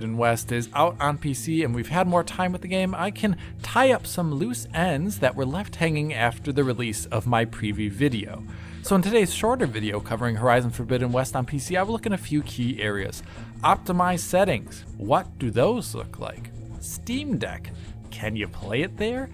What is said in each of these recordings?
West is out on PC and we've had more time with the game, I can tie up some loose ends that were left hanging after the release of my preview video. So in today's shorter video covering Horizon Forbidden West on PC, I will look in a few key areas. Optimized settings, what do those look like? Steam Deck, can you play it there?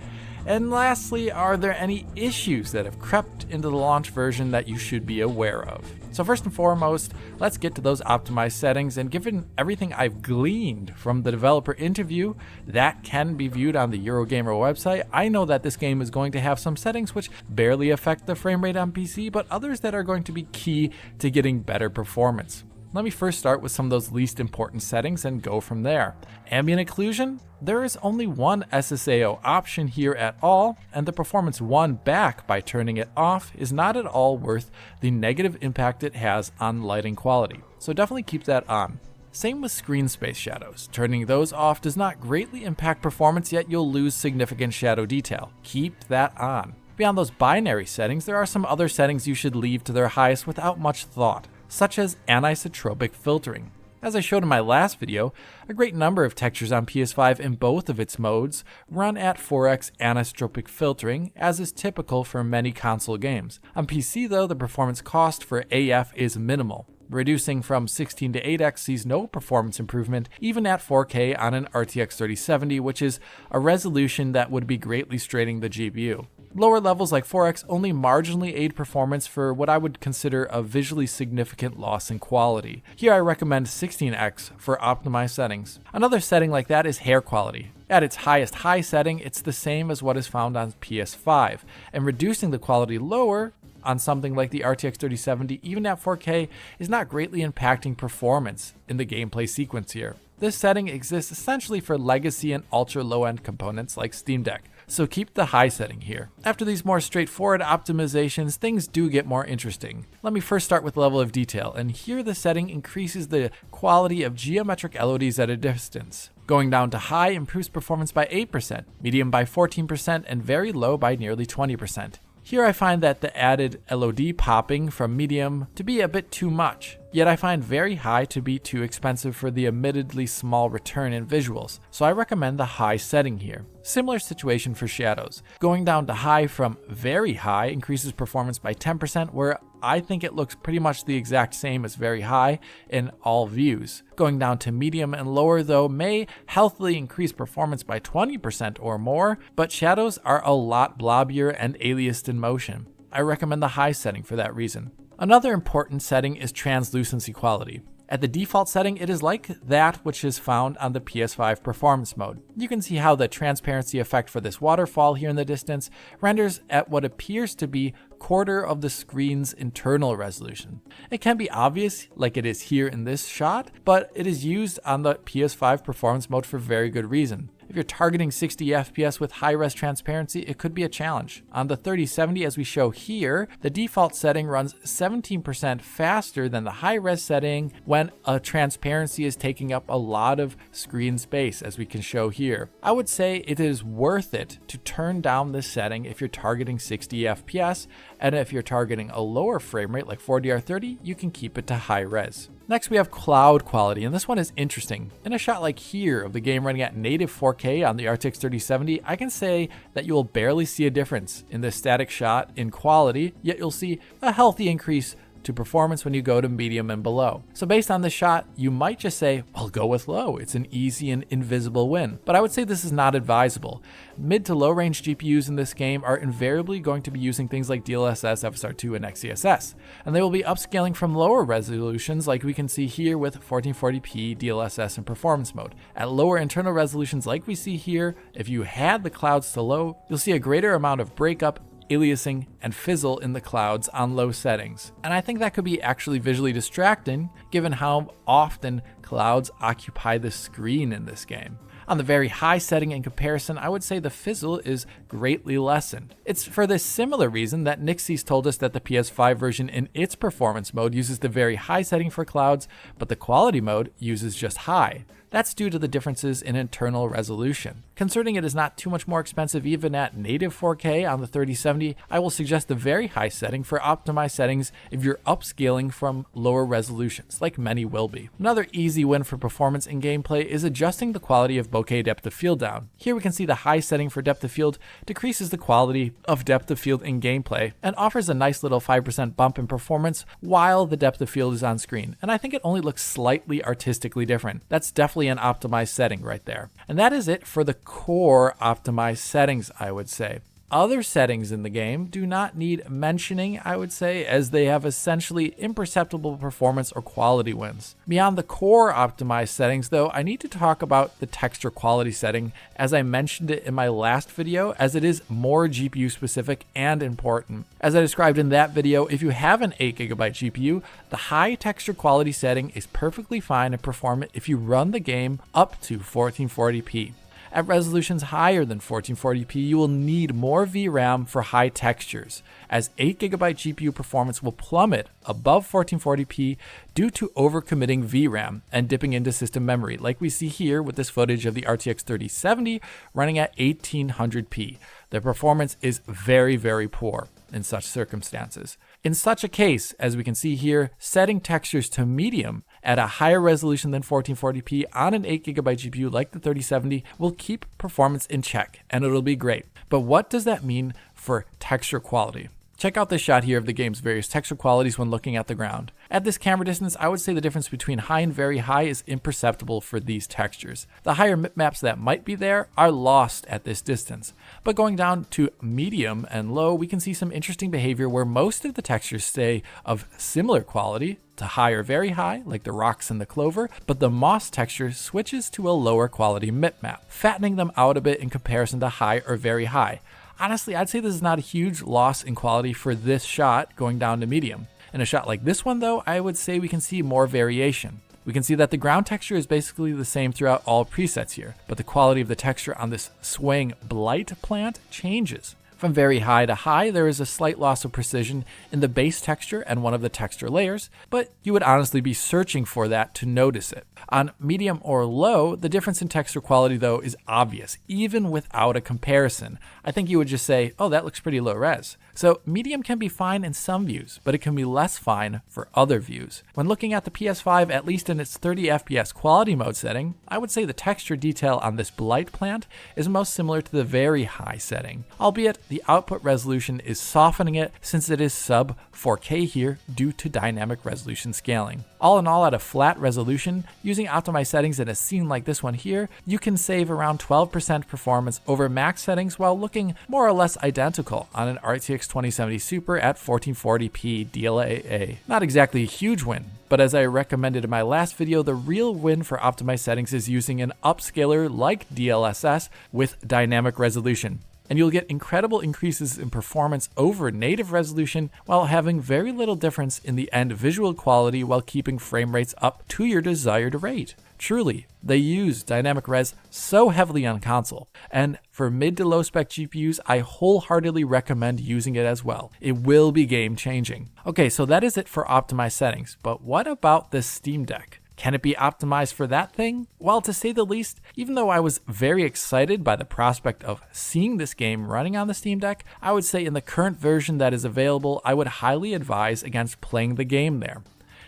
And lastly, are there any issues that have crept into the launch version that you should be aware of? So first and foremost, let's get to those optimized settings, and given everything I've gleaned from the developer interview that can be viewed on the Eurogamer website, I know that this game is going to have some settings which barely affect the frame rate on PC, but others that are going to be key to getting better performance. Let me first start with some of those least important settings and go from there. Ambient occlusion? There is only one SSAO option here at all, and the performance won back by turning it off is not at all worth the negative impact it has on lighting quality, so definitely keep that on. Same with screen space shadows. Turning those off does not greatly impact performance, yet you'll lose significant shadow detail. Keep that on. Beyond those binary settings, there are some other settings you should leave to their highest without much thought, such as anisotropic filtering. As I showed in my last video, a great number of textures on PS5 in both of its modes run at 4x anisotropic filtering, as is typical for many console games. On PC though, the performance cost for AF is minimal. Reducing from 16 to 8x sees no performance improvement even at 4K on an RTX 3070, which is a resolution that would be greatly straining the GPU. Lower levels like 4x only marginally aid performance for what I would consider a visually significant loss in quality. Here I recommend 16x for optimized settings. Another setting like that is hair quality. At its highest high setting, it's the same as what is found on PS5, and reducing the quality lower on something like the RTX 3070, even at 4K, is not greatly impacting performance in the gameplay sequence here. This setting exists essentially for legacy and ultra low-end components like Steam Deck, so keep the high setting here. After these more straightforward optimizations, things do get more interesting. Let me first start with level of detail, and here the setting increases the quality of geometric LODs at a distance. Going down to high improves performance by 8%, medium by 14%, and very low by nearly 20%. Here I find that the added LOD popping from medium to be a bit too much, yet I find very high to be too expensive for the admittedly small return in visuals, so I recommend the high setting here. Similar situation for shadows. Going down to high from very high increases performance by 10%, where I think it looks pretty much the exact same as very high in all views. Going down to medium and lower though may healthily increase performance by 20% or more, but shadows are a lot blobbier and aliased in motion. I recommend the high setting for that reason. Another important setting is translucency quality. At the default setting, it is like that which is found on the PS5 performance mode. You can see how the transparency effect for this waterfall here in the distance renders at what appears to be quarter of the screen's internal resolution. It can be obvious, like it is here in this shot, but it is used on the PS5 performance mode for very good reason. If you're targeting 60 FPS with high-res transparency, it could be a challenge. On the 3070, as we show here, the default setting runs 17% faster than the high-res setting when a transparency is taking up a lot of screen space, as we can show here. I would say it is worth it to turn down this setting if you're targeting 60 FPS, and if you're targeting a lower frame rate like 4DR30, you can keep it to high-res. Next we have cloud quality, and this one is interesting. In a shot like here of the game running at native 4K on the RTX 3070, I can say that you will barely see a difference in this static shot in quality, yet you'll see a healthy increase to performance when you go to medium and below. So based on this shot, you might just say, well, go with low. It's an easy and invisible win. But I would say this is not advisable. Mid to low range GPUs in this game are invariably going to be using things like DLSS, FSR2, and XeSS. And they will be upscaling from lower resolutions like we can see here with 1440p DLSS in performance mode. At lower internal resolutions like we see here, if you had the clouds to low, you'll see a greater amount of breakup, aliasing, and fizzle in the clouds on low settings. And I think that could be actually visually distracting given how often clouds occupy the screen in this game. On the very high setting in comparison, I would say the fizzle is greatly lessened. It's for this similar reason that Nixie's told us that the PS5 version in its performance mode uses the very high setting for clouds, but the quality mode uses just high. That's due to the differences in internal resolution. Considering it is not too much more expensive even at native 4K on the 3070, I will suggest the very high setting for optimized settings if you're upscaling from lower resolutions, like many will be. Another easy win for performance in gameplay is adjusting the quality of bokeh depth of field down. Here we can see the high setting for depth of field decreases the quality of depth of field in gameplay and offers a nice little 5% bump in performance while the depth of field is on screen. And I think it only looks slightly artistically different. That's definitely an optimized setting right there. And that is it for the core optimized settings, I would say. Other settings in the game do not need mentioning, I would say, as they have essentially imperceptible performance or quality wins. Beyond the core optimized settings though, I need to talk about the texture quality setting as I mentioned it in my last video, as it is more GPU specific and important. As I described in that video, if you have an 8GB GPU, the high texture quality setting is perfectly fine and performant if you run the game up to 1440p. At resolutions higher than 1440p, you will need more VRAM for high textures, as 8GB GPU performance will plummet above 1440p due to overcommitting VRAM and dipping into system memory, like we see here with this footage of the RTX 3070 running at 1800p. The performance is very, very poor in such circumstances. In such a case, as we can see here, setting textures to medium at a higher resolution than 1440p on an 8GB GPU like the 3070 will keep performance in check, and it'll be great. But what does that mean for texture quality? Check out this shot here of the game's various texture qualities when looking at the ground. At this camera distance, I would say the difference between high and very high is imperceptible for these textures. The higher bitmaps that might be there are lost at this distance. But going down to medium and low, we can see some interesting behavior where most of the textures stay of similar quality to high or very high, like the rocks and the clover, but the moss texture switches to a lower quality bitmap, fattening them out a bit in comparison to high or very high. Honestly, I'd say this is not a huge loss in quality for this shot going down to medium. In a shot like this one though, I would say we can see more variation. We can see that the ground texture is basically the same throughout all presets here, but the quality of the texture on this swaying blight plant changes. From very high to high, there is a slight loss of precision in the base texture and one of the texture layers, but you would honestly be searching for that to notice it. On medium or low, the difference in texture quality though is obvious, even without a comparison. I think you would just say, oh, that looks pretty low res. So medium can be fine in some views, but it can be less fine for other views. When looking at the PS5, at least in its 30 FPS quality mode setting, I would say the texture detail on this blight plant is most similar to the very high setting, albeit the output resolution is softening it since it is sub 4K here due to dynamic resolution scaling. All in all, at a flat resolution, using optimized settings in a scene like this one here, you can save around 12% performance over max settings while looking more or less identical on an RTX 2070 Super at 1440p DLAA. Not exactly a huge win, but as I recommended in my last video, the real win for optimized settings is using an upscaler like DLSS with dynamic resolution. And you'll get incredible increases in performance over native resolution while having very little difference in the end visual quality while keeping frame rates up to your desired rate. Truly, they use dynamic res so heavily on console, and for mid to low spec GPUs, I wholeheartedly recommend using it as well. It will be game changing. Okay, so that is it for optimized settings, but what about the Steam Deck? Can it be optimized for that thing? Well, to say the least, even though I was very excited by the prospect of seeing this game running on the Steam Deck, I would say in the current version that is available, I would highly advise against playing the game there.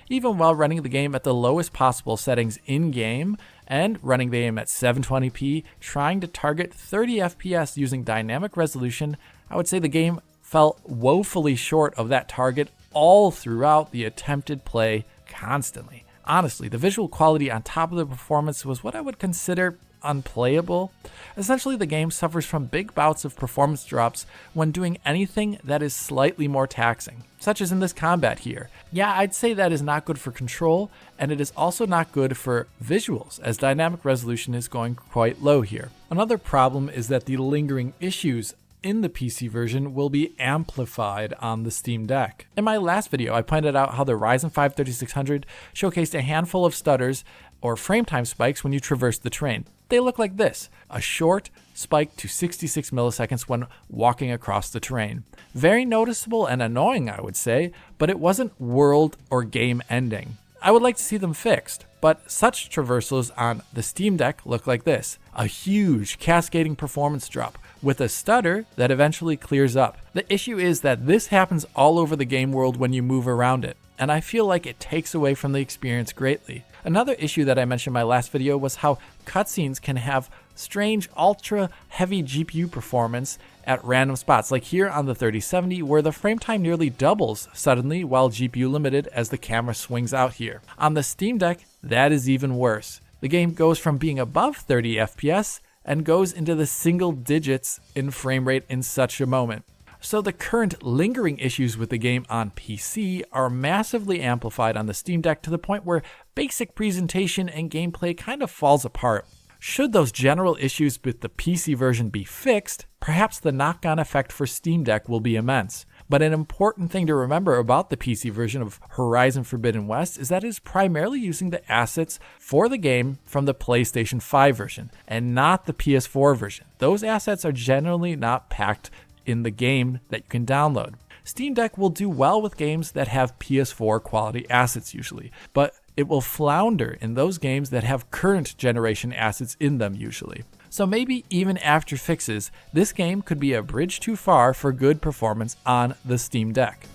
Even while running the game at the lowest possible settings in-game and running the game at 720p, trying to target 30 FPS using dynamic resolution, I would say the game fell woefully short of that target all throughout the attempted play constantly. Honestly, the visual quality on top of the performance was what I would consider unplayable. Essentially, the game suffers from big bouts of performance drops when doing anything that is slightly more taxing, such as in this combat here. Yeah, I'd say that is not good for control, and it is also not good for visuals, as dynamic resolution is going quite low here. Another problem is that the lingering issues in the PC version will be amplified on the Steam Deck. In my last video, I pointed out how the Ryzen 5 3600 showcased a handful of stutters or frame time spikes when you traverse the terrain. They look like this, a short spike to 66 milliseconds when walking across the terrain. Very noticeable and annoying, I would say, but it wasn't world or game ending. I would like to see them fixed, but such traversals on the Steam Deck look like this: a huge cascading performance drop with a stutter that eventually clears up. The issue is that this happens all over the game world when you move around it, and I feel like it takes away from the experience greatly. Another issue that I mentioned in my last video was how cutscenes can have strange ultra heavy GPU performance at random spots, like here on the 3070 where the frame time nearly doubles suddenly while GPU limited as the camera swings out here. On the Steam Deck, that is even worse. The game goes from being above 30 FPS and goes into the single digits in frame rate in such a moment. So the current lingering issues with the game on PC are massively amplified on the Steam Deck to the point where basic presentation and gameplay kind of falls apart. Should those general issues with the PC version be fixed, perhaps the knock-on effect for Steam Deck will be immense. But an important thing to remember about the PC version of Horizon Forbidden West is that it is primarily using the assets for the game from the PlayStation 5 version, and not the PS4 version. Those assets are generally not packed in the game that you can download. Steam Deck will do well with games that have PS4 quality assets usually, but it will flounder in those games that have current generation assets in them usually. So maybe even after fixes, this game could be a bridge too far for good performance on the Steam Deck.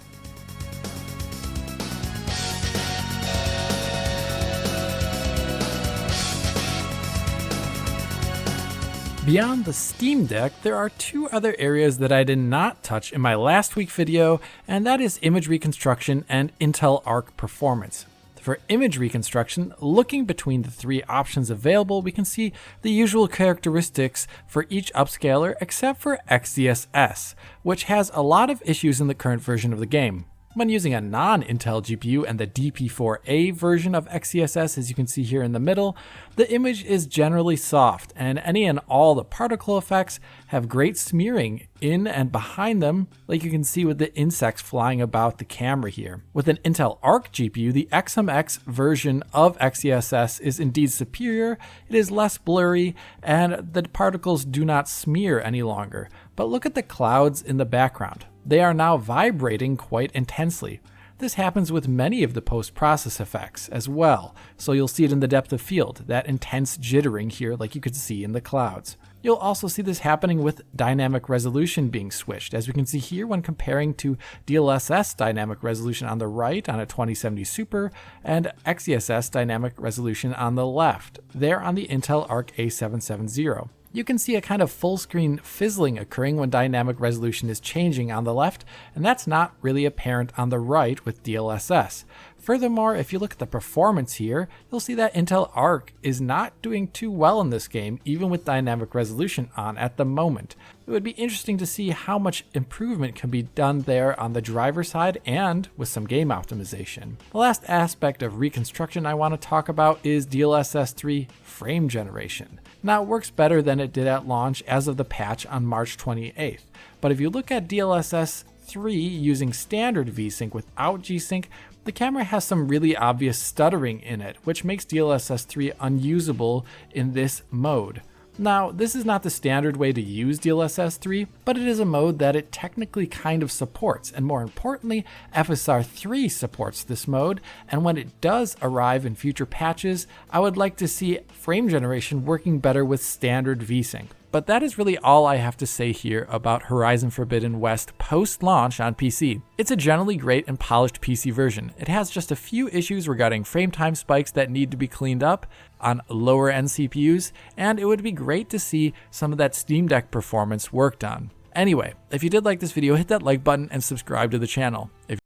Beyond the Steam Deck, there are two other areas that I did not touch in my last week video, and that is image reconstruction and Intel Arc performance. For image reconstruction, looking between the three options available, we can see the usual characteristics for each upscaler except for XeSS, which has a lot of issues in the current version of the game. When using a non-Intel GPU and the DP4A version of XeSS, as you can see here in the middle, the image is generally soft, and any and all the particle effects have great smearing in and behind them, like you can see with the insects flying about the camera here. With an Intel Arc GPU, the XMX version of XeSS is indeed superior, it is less blurry, and the particles do not smear any longer. But look at the clouds in the background. They are now vibrating quite intensely. This happens with many of the post-process effects as well, so you'll see it in the depth of field, that intense jittering here like you could see in the clouds. You'll also see this happening with dynamic resolution being switched, as we can see here when comparing to DLSS dynamic resolution on the right on a 2070 Super and XeSS dynamic resolution on the left, there on the Intel Arc A770. You can see a kind of full screen fizzling occurring when dynamic resolution is changing on the left, and that's not really apparent on the right with DLSS. Furthermore, if you look at the performance here, you'll see that Intel Arc is not doing too well in this game, even with dynamic resolution on at the moment. It would be interesting to see how much improvement can be done there on the driver side and with some game optimization. The last aspect of reconstruction I want to talk about is DLSS 3 frame generation. Now, it works better than it did at launch as of the patch on March 28th. But if you look at DLSS 3 using standard VSync without G-Sync, the camera has some really obvious stuttering in it, which makes DLSS 3 unusable in this mode. Now, this is not the standard way to use DLSS 3, but it is a mode that it technically kind of supports, and more importantly, FSR 3 supports this mode, and when it does arrive in future patches, I would like to see frame generation working better with standard VSync. But that is really all I have to say here about Horizon Forbidden West post-launch on PC. It's a generally great and polished PC version. It has just a few issues regarding frame time spikes that need to be cleaned up on lower end CPUs, and it would be great to see some of that Steam Deck performance worked on. Anyway, if you did like this video, hit that like button and subscribe to the channel.